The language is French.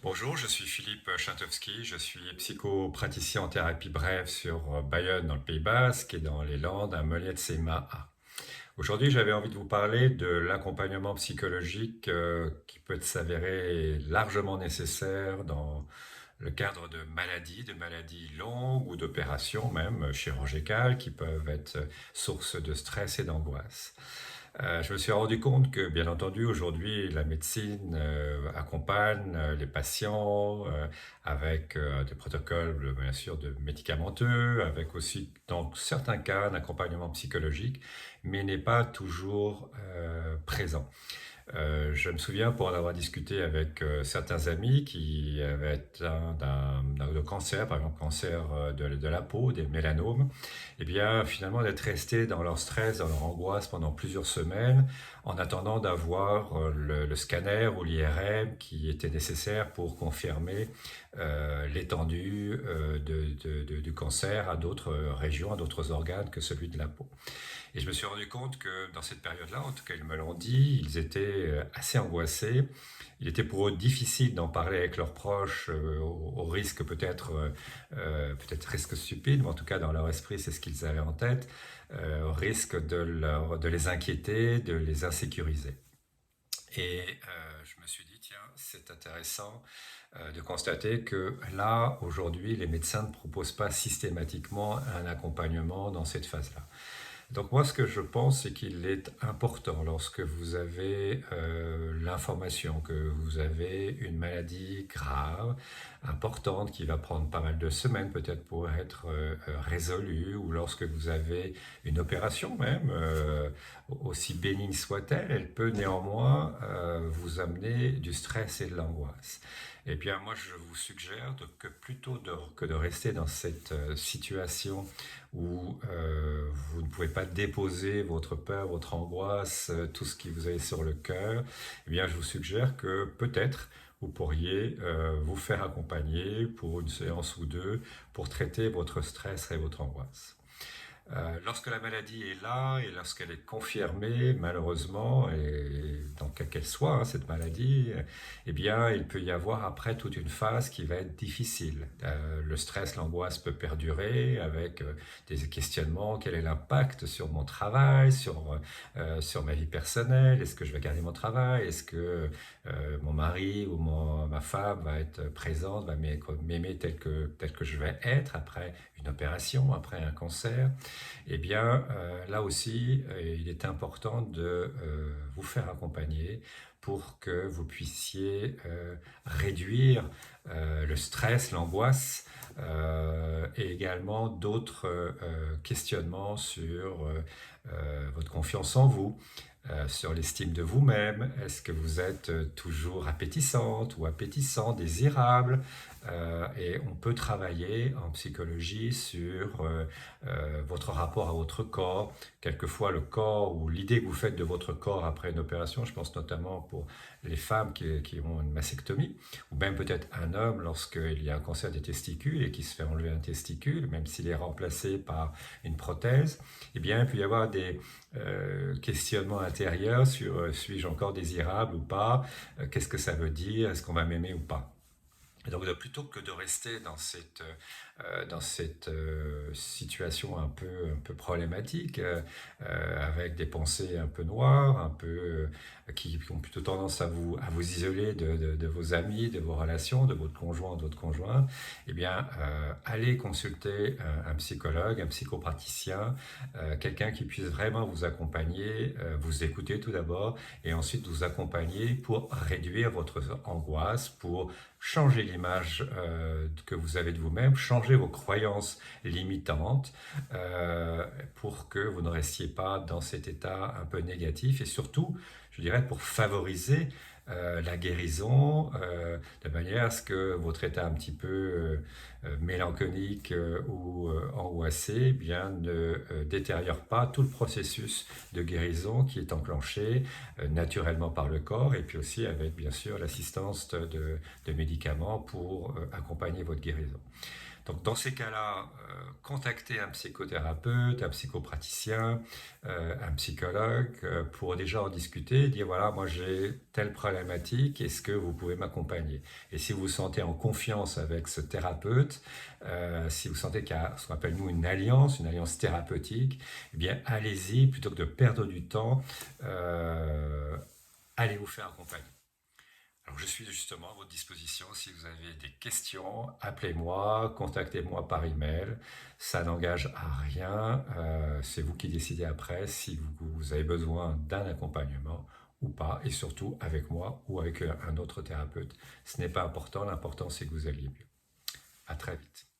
Bonjour, je suis Philippe Chintowski, je suis psychopraticien en thérapie brève sur Bayonne dans le Pays Basque et dans les Landes à Moliette-Seymaha. Aujourd'hui, j'avais envie de vous parler de l'accompagnement psychologique qui peut s'avérer largement nécessaire dans le cadre de maladies longues ou d'opérations même chirurgicales qui peuvent être source de stress et d'angoisse. Je me suis rendu compte que, bien entendu, aujourd'hui, la médecine accompagne les patients avec des protocoles, bien sûr, de médicamenteux, avec aussi, dans certains cas, un accompagnement psychologique, mais n'est pas toujours présent. Je me souviens pour en avoir discuté avec certains amis qui avaient atteint de cancer, par exemple cancer de la peau, des mélanomes, et bien finalement d'être restés dans leur stress, dans leur angoisse pendant plusieurs semaines, en attendant d'avoir le scanner ou l'IRM qui était nécessaire pour confirmer l'étendue du cancer à d'autres régions, à d'autres organes que celui de la peau. Et je me suis rendu compte que dans cette période-là, en tout cas ils me l'ont dit, ils étaient assez angoissés. Il était pour eux difficile d'en parler avec leurs proches, au risque peut-être risque stupide, mais en tout cas dans leur esprit c'est ce qu'ils avaient en tête, au risque de les inquiéter, de les insécuriser. Et je me suis dit, tiens, c'est intéressant de constater que là, aujourd'hui, les médecins ne proposent pas systématiquement un accompagnement dans cette phase-là. Donc moi, ce que je pense, c'est qu'il est important lorsque vous avez l'information que vous avez une maladie grave, importante, qui va prendre pas mal de semaines peut-être pour être résolue, ou lorsque vous avez une opération même, aussi bénigne soit-elle, elle peut néanmoins vous amener du stress et de l'angoisse. Eh bien, moi, je vous suggère que que de rester dans cette situation où vous ne pouvez pas déposer votre peur, votre angoisse, tout ce qui vous est sur le cœur, eh bien, je vous suggère que peut-être vous pourriez vous faire accompagner pour une séance ou deux pour traiter votre stress et votre angoisse. Lorsque la maladie est là et lorsqu'elle est confirmée, malheureusement, et donc quelle qu'elle soit, hein, cette maladie, eh bien, il peut y avoir après toute une phase qui va être difficile. Le stress, l'angoisse peut perdurer avec des questionnements. Quel est l'impact sur mon travail, sur ma vie personnelle? Est-ce que je vais garder mon travail? Est-ce que mon mari ou ma femme va être présente, va m'aimer tel que je vais être après une opération, après un cancer? Eh bien, là aussi, il est important de vous faire accompagner pour que vous puissiez réduire le stress, l'angoisse et également d'autres questionnements sur votre confiance en vous, sur l'estime de vous-même. Est-ce que vous êtes toujours appétissante ou appétissant, désirable? Et on peut travailler en psychologie sur votre rapport à votre corps, quelquefois le corps ou l'idée que vous faites de votre corps après une opération. Je pense notamment pour les femmes qui ont une mastectomie, ou même peut-être un homme lorsqu'il y a un cancer des testicules et qui se fait enlever un testicule, même s'il est remplacé par une prothèse. Eh bien, il peut y avoir des questionnements intérieurs sur suis-je encore désirable ou pas, qu'est-ce que ça veut dire, est-ce qu'on va m'aimer ou pas. Et donc, plutôt que de rester dans cette situation un peu problématique, avec des pensées un peu noires, qui ont plutôt tendance à vous isoler de vos amis, de vos relations, de votre conjoint, de votre conjointe, eh bien, allez consulter un psychologue, un psychopraticien, quelqu'un qui puisse vraiment vous accompagner, vous écouter tout d'abord, et ensuite vous accompagner pour réduire votre angoisse, pour changer l'image que vous avez de vous-même, changer vos croyances limitantes pour que vous ne restiez pas dans cet état un peu négatif et surtout, je dirais, pour favoriser la guérison de manière à ce que votre état un petit peu mélancolique ou angoissé eh bien, ne détériore pas tout le processus de guérison qui est enclenché naturellement par le corps et puis aussi avec bien sûr l'assistance de médicaments pour accompagner votre guérison. Donc dans ces cas-là, contactez un psychothérapeute, un psychopraticien, un psychologue pour déjà en discuter, dire voilà, moi j'ai telle problématique, est-ce que vous pouvez m'accompagner? Et si vous vous sentez en confiance avec ce thérapeute, si vous sentez qu'il y a ce qu'on appelle nous une alliance thérapeutique, eh bien allez-y plutôt que de perdre du temps, allez vous faire accompagner. Alors, je suis justement à votre disposition. Si vous avez des questions, appelez-moi, contactez-moi par email. Ça n'engage à rien. C'est vous qui décidez après si vous avez besoin d'un accompagnement ou pas, et surtout avec moi ou avec un autre thérapeute. Ce n'est pas important. L'important, c'est que vous alliez mieux. À très vite.